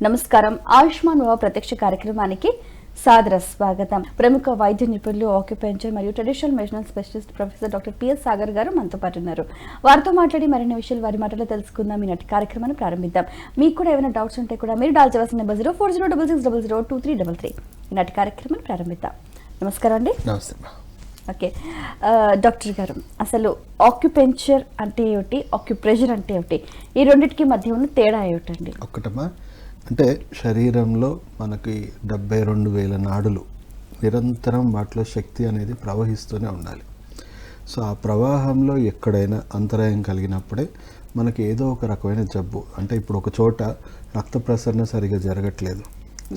నమస్కారం. ఆయుష్మాన్ భవ ప్రత్యక్ష కార్యక్రమానికి సాదర స్వాగతం. ప్రముఖ వైద్య నిపుణులు, ఆక్యుపెంచర్ మరియు traditional medicinal specialist professor doctor PS Sagar గారు మనతో పాటు ఉన్నారు. వారితో మాట్లాడి మరిన్ని విషయాలు వారి మాటలో తెలుసుకుందాం. ఈనాటి కార్యక్రమాన్ని ప్రారంభిద్దాం. మీకు కూడా ఏమైనా డౌట్స్ ఉంటే కూడా మీరు డయల్ చేయాల్సిన నెంబర్ 040660002333. ఈనాటి కార్యక్రమాన్ని ప్రారంభిద్దాం. నమస్కారం అండి. నమస్తే. ఓకే డాక్టర్ గారు, అసలు ఆక్యుపెంచర్ అంటే ఏమిటి, ఆక్యుప్రెషర్ అంటే ఏమిటి, ఈ రెండింటికి మధ్య ఉన్న తేడా ఏమిటండి? ఒక్కటమ్మా, అంటే శరీరంలో మనకి 72,000 నాడులు నిరంతరం వాటిలో శక్తి అనేది ప్రవహిస్తూనే ఉండాలి. సో ఆ ప్రవాహంలో ఎక్కడైనా అంతరాయం కలిగినప్పుడే మనకి ఏదో ఒక రకమైన జబ్బు, అంటే ఇప్పుడు ఒక చోట రక్త ప్రసరణ సరిగా జరగట్లేదు,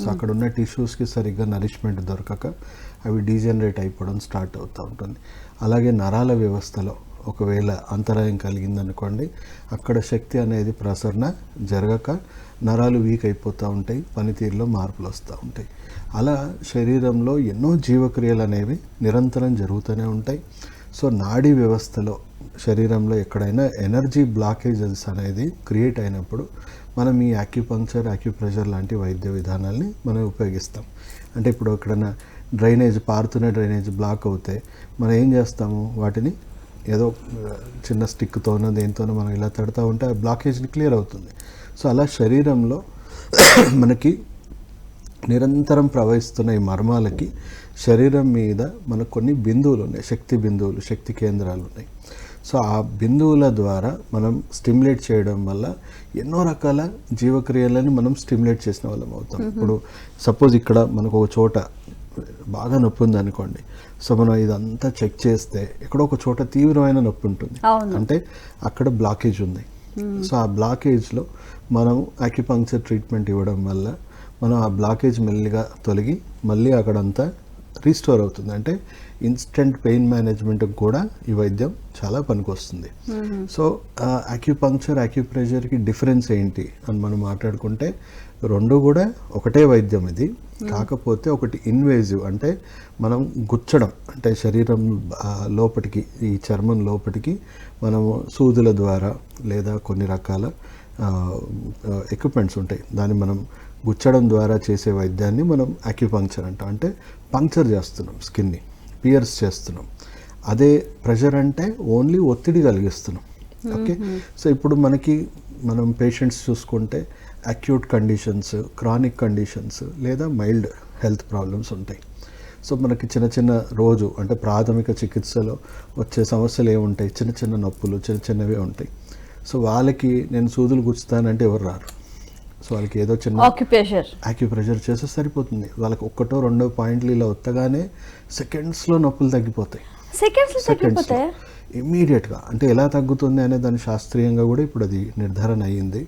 సో అక్కడ ఉన్న టిష్యూస్కి సరిగ్గా నరిష్మెంట్ దొరకక అవి డీజనరేట్ అయిపోవడం స్టార్ట్ అవుతూ ఉంటుంది. అలాగే నరాల వ్యవస్థలో ఒకవేళ అంతరాయం కలిగిందనుకోండి, అక్కడ శక్తి అనేది ప్రసరణ జరగక నరాలు వీక్ అయిపోతూ ఉంటాయి, పనితీరులో మార్పులు వస్తూ ఉంటాయి. అలా శరీరంలో ఎన్నో జీవక్రియలు అనేవి నిరంతరం జరుగుతూనే ఉంటాయి. సో నాడీ వ్యవస్థలో శరీరంలో ఎక్కడైనా ఎనర్జీ బ్లాకేజెస్ అనేది క్రియేట్ అయినప్పుడు మనం ఈ యాక్యుపంక్చర్, యాక్యుప్రెషర్ లాంటి వైద్య విధానాల్ని మనం ఉపయోగిస్తాం. అంటే ఇప్పుడు ఎక్కడైనా డ్రైనేజ్, పారుతున్న డ్రైనేజ్ బ్లాక్ అవుతే మనం ఏం చేస్తాము, వాటిని ఏదో చిన్న స్టిక్తోనో దేనితోనో మనం ఇలా తడుతూ ఉంటే ఆ బ్లాకేజ్ని క్లియర్ అవుతుంది. సో అలా శరీరంలో మనకి నిరంతరం ప్రవహిస్తున్న ఈ మర్మాలకి శరీరం మీద మనకు కొన్ని బిందువులు ఉన్నాయి, శక్తి బిందువులు, శక్తి కేంద్రాలు ఉన్నాయి. సో ఆ బిందువుల ద్వారా మనం స్టిమ్యులేట్ చేయడం వల్ల ఎన్నో రకాల జీవక్రియలను మనం స్టిమ్యులేట్ చేసిన వాళ్ళం అవుతాం. ఇప్పుడు సపోజ్ ఇక్కడ మనకు ఒక చోట బాగా నొప్పి ఉంది అనుకోండి, సో మనం ఇదంతా చెక్ చేస్తే ఎక్కడో ఒక చోట తీవ్రమైన నొప్పి ఉంటుంది, అంటే అక్కడ బ్లాకేజ్ ఉంది. సో ఆ బ్లాకేజ్లో మనం యాక్యుపంక్చర్ ట్రీట్మెంట్ ఇవ్వడం వల్ల మనం ఆ బ్లాకేజ్ మెల్లిగా తొలగి మళ్ళీ అక్కడంతా రీస్టోర్ అవుతుంది. అంటే ఇన్స్టెంట్ పెయిన్ మేనేజ్మెంట్కి కూడా ఈ వైద్యం చాలా పనికొస్తుంది. సో యాక్యుపంక్చర్, యాక్యుప్రెషర్కి డిఫరెన్స్ ఏంటి అని మనం మాట్లాడుకుంటే రెండు కూడా ఒకటే వైద్యం ఇది. కాకపోతే ఒకటి ఇన్వేజివ్, అంటే మనం గుచ్చడం, అంటే శరీరం లోపటికి, ఈ చర్మం లోపటికి మనము సూదుల ద్వారా లేదా కొన్ని రకాల ఎక్విప్మెంట్స్ ఉంటాయి, దాన్ని మనం గుచ్చడం ద్వారా చేసే వైద్యాన్ని మనం యాక్యుపంక్చర్ అంటాం. అంటే పంక్చర్ చేస్తున్నాం, స్కిన్ని పియర్స్ చేస్తున్నాం. అదే ప్రెషర్ అంటే ఓన్లీ ఒత్తిడి కలిగిస్తున్నాం. ఓకే, సో ఇప్పుడు మనం పేషెంట్స్ చూసుకుంటే అక్యూట్ కండిషన్స్, క్రానిక్ కండిషన్స్ లేదా మైల్డ్ హెల్త్ ప్రాబ్లమ్స్ ఉంటాయి. సో మనకి చిన్న చిన్న రోజు అంటే ప్రాథమిక చికిత్సలో వచ్చే సమస్యలు ఏముంటాయి, చిన్న చిన్న నొప్పులు, చిన్న చిన్నవే ఉంటాయి. సో వాళ్ళకి నేను సూదులు గుచ్చుతానంటే ఎవరు రారు. సో వాళ్ళకి ఏదో చిన్న యాక్యుప్రెషర్ చేస్తే సరిపోతుంది. వాళ్ళకి ఒక్కటో రెండో పాయింట్లు ఇలా వత్తగానే సెకండ్స్లో నొప్పులు తగ్గిపోతాయి. సెకండ్స్లో ఇమ్మీడియట్గా. అంటే ఎలా తగ్గుతుంది అనే దాని శాస్త్రీయంగా కూడా ఇప్పుడు అది నిర్ధారణ అయ్యింది.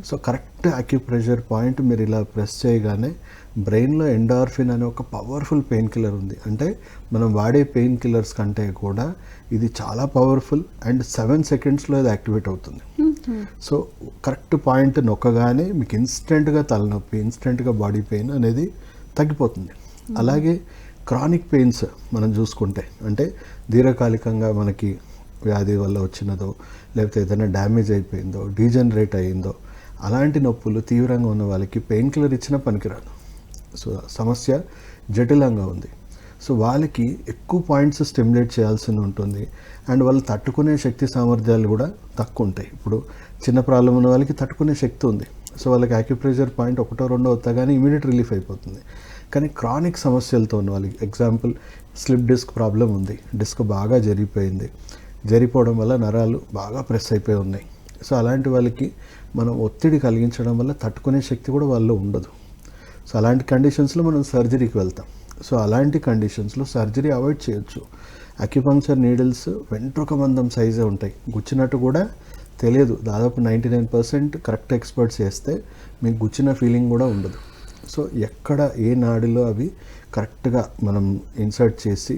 సో కరెక్ట్ యాక్యుప్రెషర్ పాయింట్ మీరు ఇలా ప్రెస్ చేయగానే బ్రెయిన్లో ఎండార్ఫిన్ అనే ఒక పవర్ఫుల్ పెయిన్ కిల్లర్ ఉంది. అంటే మనం వాడే పెయిన్ కిల్లర్స్ కంటే కూడా ఇది చాలా పవర్ఫుల్ అండ్ 7 సెకండ్స్లో ఇది యాక్టివేట్ అవుతుంది. సో కరెక్ట్ పాయింట్ నొక్కగానే మీకు ఇన్స్టెంట్గా తలనొప్పి, ఇన్స్టెంట్గా బాడీ పెయిన్ అనేది తగ్గిపోతుంది. అలాగే క్రానిక్ పెయిన్స్ మనం చూసుకుంటే, అంటే దీర్ఘకాలికంగా మనకి వ్యాధి వల్ల వచ్చినదో లేకపోతే ఏదైనా డ్యామేజ్ అయిపోయిందో, డీజనరేట్ అయ్యిందో, అలాంటి నొప్పులు తీవ్రంగా ఉన్న వాళ్ళకి పెయిన్ కిల్లర్ ఇచ్చినా పనికిరాదు. సో సమస్య జటిలంగా ఉంది. సో వాళ్ళకి ఎక్కువ పాయింట్స్ స్టిమ్యులేట్ చేయాల్సి ఉంటుంది అండ్ వాళ్ళు తట్టుకునే శక్తి సామర్థ్యాలు కూడా తక్కువ ఉంటాయి. ఇప్పుడు చిన్న ప్రాబ్లం ఉన్న వాళ్ళకి తట్టుకునే శక్తి ఉంది, సో వాళ్ళకి యాక్యుప్రెషర్ పాయింట్ ఒకటో రెండో వస్తాగానే ఇమీడియట్ రిలీఫ్ అయిపోతుంది. కానీ క్రానిక్ సమస్యలతో ఉన్న వాళ్ళకి, ఎగ్జాంపుల్ స్లిప్ డిస్క్ ప్రాబ్లం ఉంది, డిస్క్ బాగా జరిగిపోవడం వల్ల నరాలు బాగా ప్రెస్ అయిపోయి ఉన్నాయి. సో అలాంటి వాళ్ళకి మనం ఒత్తిడి కలిగించడం వల్ల తట్టుకునే శక్తి కూడా వాళ్ళలో ఉండదు. సో అలాంటి కండిషన్స్లో మనం సర్జరీకి వెళ్తాం. సో అలాంటి కండిషన్స్లో సర్జరీ అవాయిడ్ చేయొచ్చు. అక్యుపంక్చర్ నీడిల్స్ వెంట్రుక మందం సైజే ఉంటాయి, గుచ్చినట్టు కూడా తెలియదు. దాదాపు 99% కరెక్ట్ ఎక్స్పర్ట్స్ చేస్తే మీకు గుచ్చిన ఫీలింగ్ కూడా ఉండదు. సో ఎక్కడ ఏ నాడిలో అవి కరెక్ట్గా మనం ఇన్సర్ట్ చేసి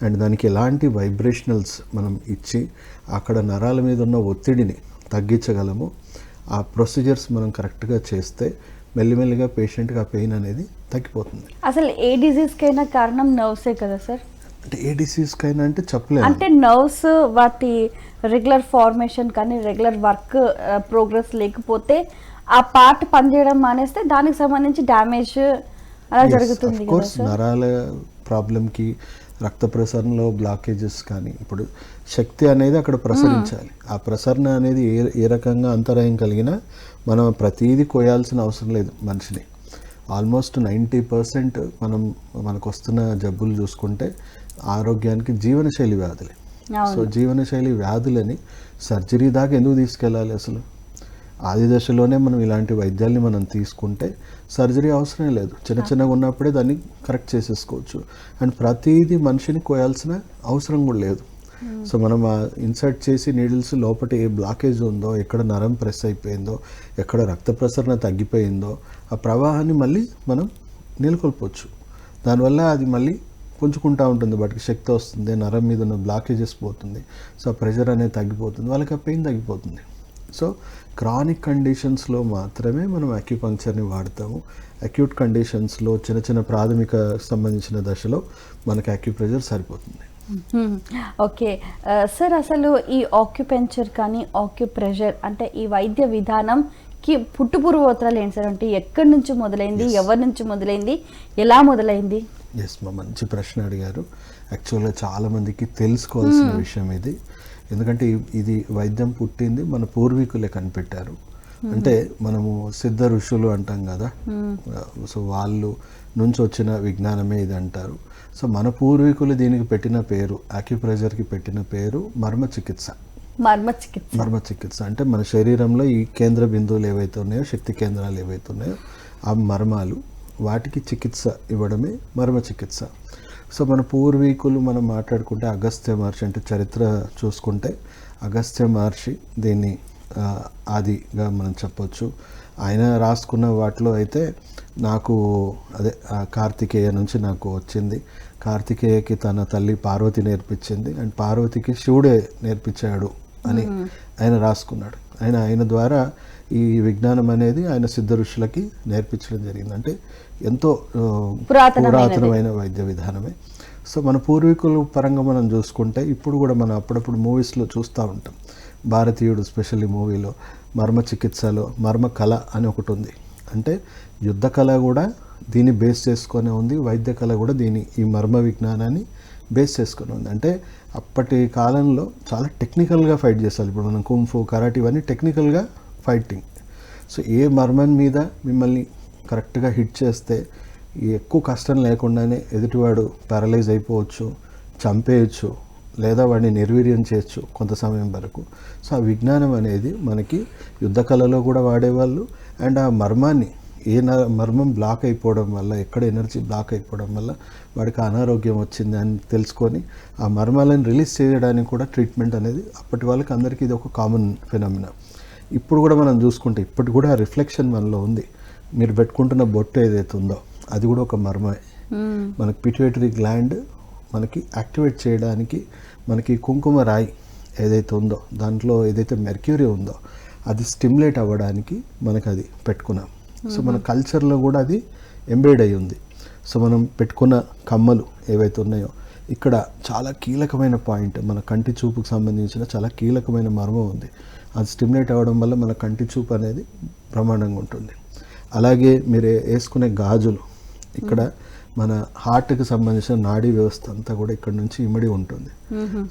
అండ్ దానికి ఎలాంటి వైబ్రేషనల్స్ మనం ఇచ్చి అక్కడ నరాల మీద ఉన్న ఒత్తిడిని తగ్గించగలము, ఆ ప్రొసీజర్స్ మనం కరెక్ట్గా చేస్తే మెల్లిమెల్లిగా పేషెంట్కి ఆ పెయిన్ అనేది తగ్గిపోతుంది. అసలు ఏ డిజీజ్కైనా కారణం నర్వ్సే కదా సార్? అంటే ఏ డిసీజ్కైనా అంటే చెప్పలేము. అంటే నర్వ్స్ వాటి రెగ్యులర్ ఫార్మేషన్ కానీ రెగ్యులర్ వర్క్ ప్రోగ్రెస్ లేకపోతే ఆ పార్ట్ పనిచేయడం మానేస్తే దానికి సంబంధించి డ్యామేజ్ అలా జరుగుతుంది కదా కోర్స్ సార్? నరాల ప్రాబ్లంకి రక్త ప్రసరణలో బ్లాకేజెస్ కానీ ఇప్పుడు శక్తి అనేది అక్కడ ప్రసరించాలి. ఆ ప్రసరణ అనేది ఏ రకంగా అంతరాయం కలిగినా మనం ప్రతిదీ కోయాల్సిన అవసరం లేదు మనిషిని. ఆల్మోస్ట్ 90% మనకు వస్తున్న జబ్బులు చూసుకుంటే ఆరోగ్యానికి జీవనశైలి వ్యాధులే. సో జీవనశైలి వ్యాధులని సర్జరీ దాకా ఎందుకు తీసుకెళ్ళాలి అసలు? ఆది దశలోనే మనం ఇలాంటి వైద్యాల్ని మనం తీసుకుంటే సర్జరీ అవసరం లేదు. చిన్నగా ఉన్నప్పుడే దాన్ని కరెక్ట్ చేసేసుకోవచ్చు. అండ్ ప్రతిదీ మనిషిని కోయాల్సిన అవసరం కూడా లేదు. సో మనం ఇన్సర్ట్ చేసి నీడిల్స్ లోపల ఏ బ్లాకేజ్ ఉందో, ఎక్కడ నరం ప్రెస్ అయిపోయిందో, ఎక్కడ రక్త ప్రసరణ తగ్గిపోయిందో ఆ ప్రవాహాన్ని మళ్ళీ మనం నెలకొల్పవచ్చు. దానివల్ల అది మళ్ళీ పుంజుకుంటూ ఉంటుంది, వాటికి శక్తి వస్తుంది, నరం మీద ఉన్న బ్లాకేజెస్ పోతుంది. సో ప్రెషర్ అనేది తగ్గిపోతుంది, వాళ్ళకి ఆ పెయిన్ తగ్గిపోతుంది. సో క్రానిక్ కండిషన్స్లో మాత్రమే మనం అక్యుపంక్చర్ని వాడతాము. అక్యూట్ కండిషన్స్లో చిన్న ప్రాథమిక సంబంధించిన దశలో మనకి అక్యుప్రెషర్ సరిపోతుంది. ఓకే సార్, అసలు ఈ ఆక్యుపెంచర్ కానీ ఆక్యుప్రెషర్ అంటే ఈ వైద్య విధానంకి పుట్టుపూర్వోత్తరాలు ఏంటి సార్? అంటే ఎక్కడి నుంచి మొదలైంది, ఎవరి నుంచి మొదలైంది, ఎలా మొదలైంది? ఎస్ మా మంచి ప్రశ్న అడిగారు. యాక్చువల్గా చాలామందికి తెలుసుకోవాల్సిన విషయం ఇది. ఎందుకంటే ఇది వైద్యం పుట్టింది మన పూర్వీకులే కనిపెట్టారు. అంటే మనము సిద్ధ ఋషులు అంటాం కదా, సో వాళ్ళు నుంచి వచ్చిన విజ్ఞానమే ఇది అంటారు. సో మన పూర్వీకులు దీనికి పెట్టిన పేరు, అక్యుప్రెషర్కి పెట్టిన పేరు మర్మ చికిత్స. మర్మ చికిత్స అంటే మన శరీరంలో ఈ కేంద్ర బిందువులు ఏవైతే ఉన్నాయో, శక్తి కేంద్రాలు ఏవైతే ఉన్నాయో ఆ మర్మాలు, వాటికి చికిత్స ఇవ్వడమే మర్మ చికిత్స. సో మన పూర్వీకులు మనం మాట్లాడుకుంటే అగస్త్య మహర్షి, అంటే చరిత్ర చూసుకుంటే అగస్త్య మహర్షి దీన్ని ఆదిగా మనం చెప్పొచ్చు. ఆయన రాసుకున్న వాటిలో అయితే నాకు కార్తికేయ నుంచి నాకు వచ్చింది. కార్తికేయకి తన తల్లి పార్వతి నేర్పించింది, అండ్ పార్వతికి శివుడే నేర్పించాడు అని ఆయన రాసుకున్నాడు. ఆయన ద్వారా ఈ విజ్ఞానం అనేది ఆయన సిద్ధ ఋషులకి నేర్పించడం జరిగింది. అంటే ఎంతో పురాతనమైన వైద్య విధానమే. సో మన పూర్వీకుల పరంగా మనం చూసుకుంటే ఇప్పుడు కూడా మనం అప్పుడప్పుడు మూవీస్లో చూస్తూ ఉంటాం. భారతీయుడు స్పెషల్లీ మూవీలో మర్మ చికిత్సలో మర్మ కళ అని ఒకటి ఉంది. అంటే యుద్ధ కళ కూడా దీన్ని బేస్ చేసుకొని ఉంది, వైద్య కళ కూడా ఈ మర్మ విజ్ఞానాన్ని బేస్ చేసుకొని ఉంది. అంటే అప్పటి కాలంలో చాలా టెక్నికల్గా ఫైట్ చేస్తారు. ఇప్పుడు మనం కుంఫు, కరాటే ఇవన్నీ టెక్నికల్గా ఫైటింగ్. సో ఏ మర్మం మీద మిమ్మల్ని కరెక్ట్గా హిట్ చేస్తే ఎక్కువ కష్టం లేకుండానే ఎదుటివాడు పారలైజ్ అయిపోవచ్చు, చంపేయచ్చు, లేదా వాడిని నిర్వీర్యం చేయొచ్చు కొంత సమయం వరకు. సో ఆ విజ్ఞానం అనేది మనకి యుద్ధ కళలో కూడా వాడేవాళ్ళు. అండ్ ఆ మర్మాన్ని మర్మం బ్లాక్ అయిపోవడం వల్ల, ఎక్కడ ఎనర్జీ బ్లాక్ అయిపోవడం వల్ల వాడికి అనారోగ్యం వచ్చింది అని తెలుసుకొని ఆ మర్మాలను రిలీజ్ చేయడానికి కూడా ట్రీట్మెంట్ అనేది అప్పటి వాళ్ళకి అందరికీ ఇది ఒక కామన్ ఫెనామినా. ఇప్పుడు కూడా మనం చూసుకుంటే ఇప్పటి కూడా ఆ రిఫ్లెక్షన్ మనలో ఉంది. మీరు పెట్టుకుంటున్న బొట్టు ఏదైతే ఉందో అది కూడా ఒక మర్మమే. మనకి పిట్యూటరీ గ్లాండ్ మనకి యాక్టివేట్ చేయడానికి మనకి కుంకుమ రాయి ఏదైతే ఉందో, దాంట్లో ఏదైతే మెర్క్యూరీ ఉందో అది స్టిమ్యులేట్ అవ్వడానికి మనకు అది పెట్టుకున్నాం. సో మన కల్చర్లో కూడా అది ఎంబెడ్ అయి ఉంది. సో మనం పెట్టుకున్న కమ్మలు ఏవైతే ఉన్నాయో ఇక్కడ చాలా కీలకమైన పాయింట్, మన కంటి చూపుకు సంబంధించిన చాలా కీలకమైన మర్మం ఉంది. అది స్టిమ్యులేట్ అవ్వడం వల్ల మన కంటి చూపు అనేది బ్రహ్మాండంగా ఉంటుంది. అలాగే మీరు వేసుకునే గాజులు, ఇక్కడ మన హార్ట్కి సంబంధించిన నాడీ వ్యవస్థ అంతా కూడా ఇక్కడ నుంచి ఇమిడి ఉంటుంది.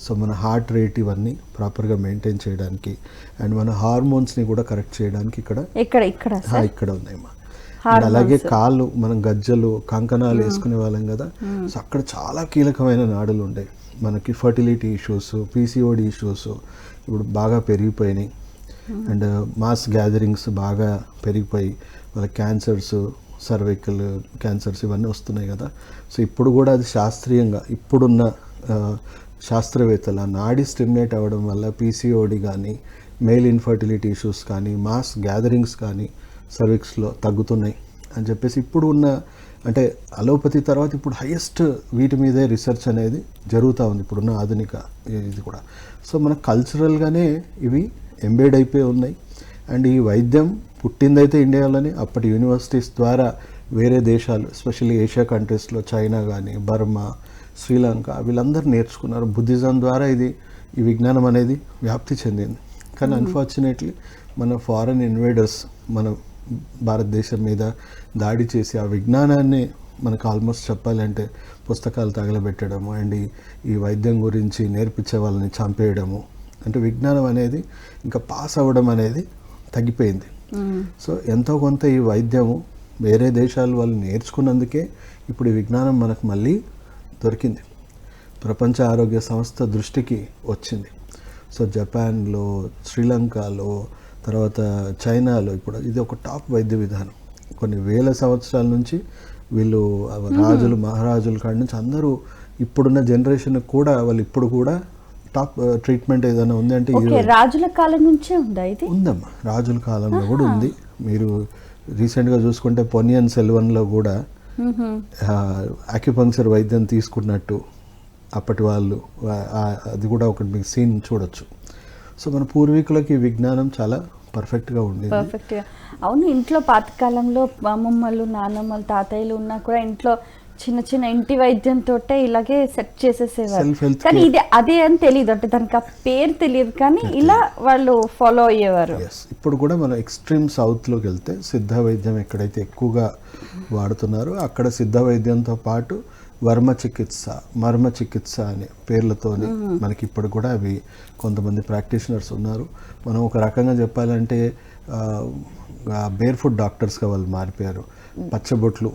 సో మన హార్ట్ రేట్ ఇవన్నీ ప్రాపర్గా మెయింటైన్ చేయడానికి అండ్ మన హార్మోన్స్ని కూడా కరెక్ట్ చేయడానికి ఇక్కడ ఉన్నాయమ్మా. అండ్ అలాగే కాళ్ళు, మనం గజ్జలు, కంకణాలు వేసుకునే వాళ్ళం కదా, సో అక్కడ చాలా కీలకమైన నాడులు ఉంటాయి. మనకి ఫర్టిలిటీ ఇష్యూస్, పీసీఓడి ఇష్యూస్ ఇప్పుడు బాగా పెరిగిపోయినాయి. అండ్ మాస్ గ్యాదరింగ్స్ బాగా పెరిగిపోయి వాళ్ళ క్యాన్సర్స్, సర్వైకల్ క్యాన్సర్స్ ఇవన్నీ వస్తున్నాయి కదా. సో ఇప్పుడు కూడా అది శాస్త్రీయంగా ఇప్పుడున్న శాస్త్రవేత్తల నాడీ స్టిమ్యులేట్ అవ్వడం వల్ల పీసీఓడి కానీ, మెయిల్ ఇన్ఫర్టిలిటీ ఇష్యూస్ కానీ, మాస్ గ్యాదరింగ్స్ కానీ సర్విక్స్లో తగ్గుతున్నాయి అని చెప్పేసి ఇప్పుడు ఉన్న, అంటే అలోపతి తర్వాత ఇప్పుడు హైయెస్ట్ వీటి మీదే రీసెర్చ్ అనేది జరుగుతూ ఉంది ఇప్పుడున్న ఆధునిక ఇది కూడా. సో మన కల్చరల్గానే ఇవి ఎంబెడ్ అయిపోయి ఉన్నాయి. అండ్ ఈ వైద్యం పుట్టిందైతే ఇండియాలోనే, అప్పటి యూనివర్సిటీస్ ద్వారా వేరే దేశాలు ఎస్పెషల్లీ ఏషియా కంట్రీస్లో చైనా కానీ, బర్మా, శ్రీలంక వీళ్ళందరూ నేర్చుకున్నారు. బుద్ధిజం ద్వారా ఈ విజ్ఞానం అనేది వ్యాప్తి చెందింది. కానీ అన్ఫార్చునేట్లీ మన ఫారెన్ ఇన్వేడర్స్ మన భారతదేశం మీద దాడి చేసి ఆ విజ్ఞానాన్ని మనకు ఆల్మోస్ట్ చెప్పాలంటే పుస్తకాలు తగలబెట్టడము అండ్ ఈ వైద్యం గురించి నేర్పించే వాళ్ళని చంపేయడము, అంటే విజ్ఞానం అనేది ఇంకా పాస్ అవ్వడం అనేది తగ్గిపోయింది. సో ఎంతో కొంత ఈ వైద్యము వేరే దేశాలు వాళ్ళు నేర్చుకున్నందుకే ఇప్పుడు ఈ విజ్ఞానం మనకు మళ్ళీ దొరికింది, ప్రపంచ ఆరోగ్య సంస్థ దృష్టికి వచ్చింది. సో జపాన్లో, శ్రీలంకలో, తర్వాత చైనాలో ఇప్పుడు ఇది ఒక టాప్ వైద్య విధానం. కొన్ని వేల సంవత్సరాల నుంచి వీళ్ళు రాజులు మహారాజుల కాడి నుంచి అందరూ ఇప్పుడున్న జనరేషన్ కూడా వాళ్ళు ఇప్పుడు కూడా టాప్ ట్రీట్మెంట్ ఏదైనా ఉంది అంటే రాజుల కాలం నుంచే ఉందా ఇది? ఉందమ్మా, రాజుల కాలంలో కూడా ఉంది. మీరు రీసెంట్గా చూసుకుంటే పొన్నియిన్ సెల్వన్లో కూడా అక్యుపంక్చర్ వైద్యం తీసుకున్నట్టు అప్పటి వాళ్ళు అది కూడా ఒకటి మీకు సీన్ చూడొచ్చు. సో మన పూర్వీకులకి విజ్ఞానం చాలా పర్ఫెక్ట్గా ఉండేది. పర్ఫెక్ట్గా అవును. ఇంట్లో పాతకాలంలో అమ్మమ్మలు, నాన్నమ్మలు, తాతయ్యలు ఉన్నా కూడా ఇంట్లో చిన్న చిన్న ఇంటి వైద్యంతో ఇలాగే సెట్ చేసేసేవారు. కానీ ఇది అదే అని తెలియదు, అంటే దానికి ఆ పేరు తెలియదు, కానీ ఇలా వాళ్ళు ఫాలో అయ్యేవారు. ఇప్పుడు కూడా మనం ఎక్స్ట్రీమ్ సౌత్లోకి వెళ్తే సిద్ధ వైద్యం ఎక్కడైతే ఎక్కువగా వాడుతున్నారో అక్కడ సిద్ధ వైద్యంతో పాటు వర్మ చికిత్స, మర్మ చికిత్స అనే పేర్లతోని మనకి ఇప్పుడు కూడా అవి కొంతమంది ప్రాక్టీషనర్స్ ఉన్నారు. మనం ఒక రకంగా చెప్పాలంటే బేర్ ఫుట్ డాక్టర్స్గా వాళ్ళు మారిపోయారు. పచ్చబొట్లు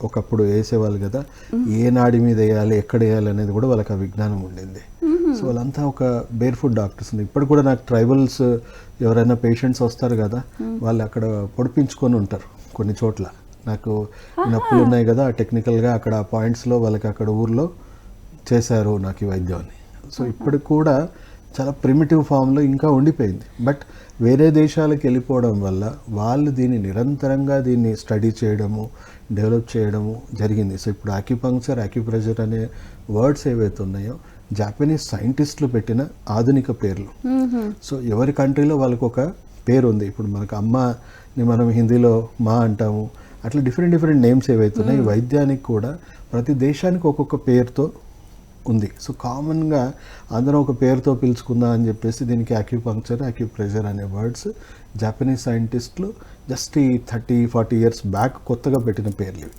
ఒకప్పుడు వేసేవాళ్ళు కదా, ఏ నాడి మీద వేయాలి, ఎక్కడ వేయాలి అనేది కూడా వాళ్ళకి ఆ విజ్ఞానం ఉండింది. సో వాళ్ళంతా ఒక బేర్ ఫుట్ డాక్టర్స్. ఇప్పుడు కూడా నాకు ట్రైబల్స్ ఎవరైనా పేషెంట్స్ వస్తారు కదా, వాళ్ళు అక్కడ పొడిపించుకొని ఉంటారు కొన్ని చోట్ల. నాకు నొప్పులు ఉన్నాయి కదా, టెక్నికల్గా అక్కడ పాయింట్స్లో వాళ్ళకి అక్కడ ఊర్లో చేశారు నాకు ఈ వైద్యాన్ని. సో ఇప్పటికి కూడా చాలా ప్రిమిటివ్ ఫామ్లో ఇంకా ఉండిపోయింది. బట్ వేరే దేశాలకు వెళ్ళిపోవడం వల్ల వాళ్ళు దీన్ని నిరంతరంగా దీన్ని స్టడీ చేయడము, డెవలప్ చేయడము జరిగింది. సో ఇప్పుడు అక్యుపంక్చర్, అక్యుప్రెషర్ అనే వర్డ్స్ ఏవైతే ఉన్నాయో జాపనీస్ సైంటిస్టులు పెట్టిన ఆధునిక పేర్లు. సో ఎవరి కంట్రీలో వాళ్ళకు ఒక పేరు ఉంది. ఇప్పుడు మనకు అమ్మని మనం హిందీలో మా అంటాము, అట్లా డిఫరెంట్ నేమ్స్ ఏవైతే ఉన్నాయి ఈ వైద్యానికి కూడా ప్రతి దేశానికి ఒక్కొక్క పేరుతో ఉంది. సో కామన్గా అందరం ఒక పేరుతో పిలుచుకుందాం అని చెప్పేసి దీనికి అక్యుపంక్చర్, అక్యుప్రెషర్ అనే వర్డ్స్ జాపనీస్ సైంటిస్టులు జస్ట్ ఈ 30-40 ఇయర్స్ బ్యాక్ కొత్తగా పెట్టిన పేర్లు ఇవి.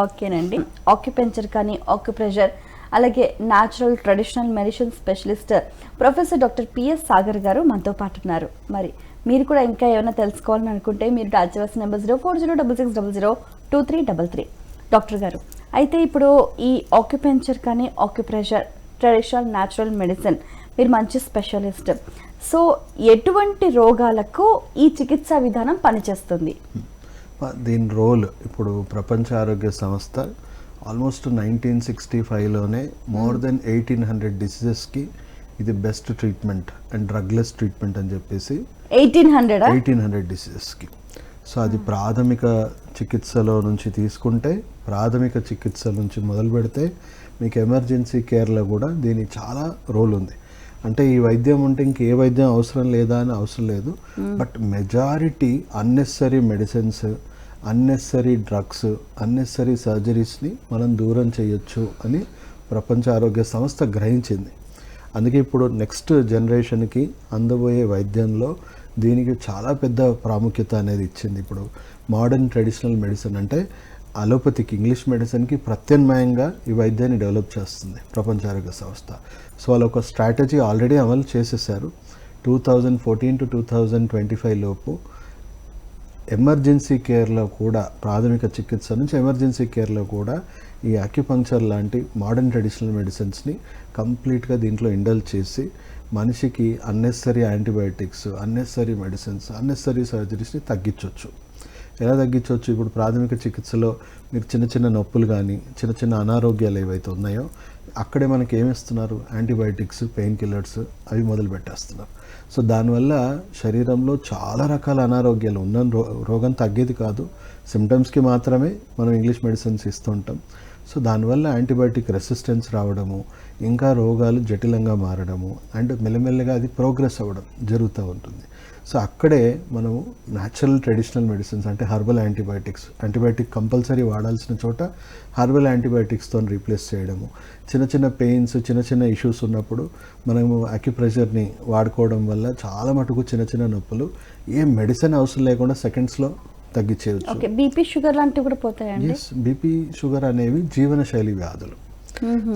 ఓకేనండి. ఆక్యుపెంచర్ కానీ ఆక్యుప్రెషర్, అలాగే natural traditional medicine specialist professor doctor PS Sagar గారు మనతో పాటు ఉన్నారు. మరి మీరు కూడా ఇంకా ఏమైనా తెలుసుకోవాలని అనుకుంటే మీరు డయల్ చేయవలసిన నెంబర్ 0406602333. డాక్టర్ గారు, అయితే ఇప్పుడు ఈ ఆక్యుపెంచర్ కానీ ఆక్యుప్రెషర్, ట్రెడిషనల్ న్యాచురల్ మెడిసిన్, మీరు మంచి స్పెషలిస్ట్. సో ఎటువంటి రోగాలకు ఈ చికిత్సా విధానం పనిచేస్తుంది? దీని రోల్ ఇప్పుడు ప్రపంచ ఆరోగ్య సంస్థ ఆల్మోస్ట్ 1965లోనే మోర్ దెన్ 1800 డిసీజెస్కి ఇది best treatment and drugless treatment అని చెప్పేసి 1800 డిసీజెస్కి. సో అది ప్రాథమిక చికిత్సలో నుంచి తీసుకుంటే, ప్రాథమిక చికిత్స నుంచి మొదలు పెడితే మీకు ఎమర్జెన్సీ కేర్లో కూడా దీని చాలా రోల్ ఉంది. అంటే ఈ వైద్యం ఉంటే ఇంకే వైద్యం అవసరం లేదా అని అవసరం లేదు. But majority unnecessary medicines, unnecessary drugs, unnecessary సర్జరీస్ని మనం దూరం చేయొచ్చు అని ప్రపంచ ఆరోగ్య సంస్థ గ్రహించింది. అందుకే ఇప్పుడు నెక్స్ట్ జనరేషన్కి అందబోయే వైద్యంలో దీనికి చాలా పెద్ద ప్రాముఖ్యత అనేది ఇచ్చింది. ఇప్పుడు మోడర్న్ ట్రెడిషనల్ మెడిసిన్ అంటే అలోపతికి, ఇంగ్లీష్ మెడిసిన్కి ప్రత్యామ్నాయంగా ఈ వైద్యాన్ని డెవలప్ చేస్తుంది ప్రపంచ ఆరోగ్య సంస్థ. సో వాళ్ళు ఒక స్ట్రాటజీ ఆల్రెడీ అమలు చేసేసారు. 2014 to 2025 లోపు ఎమర్జెన్సీ కేర్లో కూడా, ప్రాథమిక చికిత్స నుంచి ఎమర్జెన్సీ కేర్లో కూడా ఈ అక్యుపంక్చర్ లాంటి మోడర్న్ ట్రెడిషనల్ మెడిసిన్స్ని కంప్లీట్గా దీంట్లో ఇండల్జ్ చేసి మనిషికి unnecessary antibiotics, unnecessary medicines, unnecessary సర్జరీస్ని తగ్గించవచ్చు. ఎలా తగ్గించవచ్చు? ఇప్పుడు ప్రాథమిక చికిత్సలో మీకు చిన్న చిన్న నొప్పులు కానీ, చిన్న చిన్న అనారోగ్యాలు ఏవైతే ఉన్నాయో అక్కడే మనకి ఏమిస్తున్నారు? యాంటీబయాటిక్స్, పెయిన్ కిల్లర్స్ అవి మొదలు పెట్టేస్తున్నారు. సో దానివల్ల శరీరంలో చాలా రకాల అనారోగ్యాలు ఉన్న రోగం తగ్గేది కాదు, సిమ్టమ్స్కి మాత్రమే మనం ఇంగ్లీష్ మెడిసిన్స్ ఇస్తూ ఉంటాం. సో దానివల్ల యాంటీబయాటిక్ రెసిస్టెన్స్ రావడము, ఇంకా రోగాలు జటిలంగా మారడము, అండ్ మెల్లమెల్లగా అది ప్రోగ్రెస్ అవ్వడం జరుగుతూ ఉంటుంది. సో అక్కడే మనము న్యాచురల్ ట్రెడిషనల్ మెడిసిన్స్ అంటే హర్బల్ యాంటీబయాటిక్స్, యాంటీబయాటిక్ కంపల్సరీ వాడాల్సిన చోట హర్బల్ యాంటీబయాటిక్స్తో రీప్లేస్ చేయడము, చిన్న చిన్న పెయిన్స్, చిన్న చిన్న ఇష్యూస్ ఉన్నప్పుడు మనము అక్యుప్రెషర్ని వాడుకోవడం వల్ల చాలా మటుకు చిన్న చిన్న నొప్పులు ఏ మెడిసిన్ అవసరం లేకుండా సెకండ్స్లో తగ్గించేయచ్చు. ఓకే, బీపీ షుగర్ లాంటివి కూడా పోతాయండి? ఎస్, బీపీ షుగర్ అనేవి జీవనశైలి వ్యాధులు.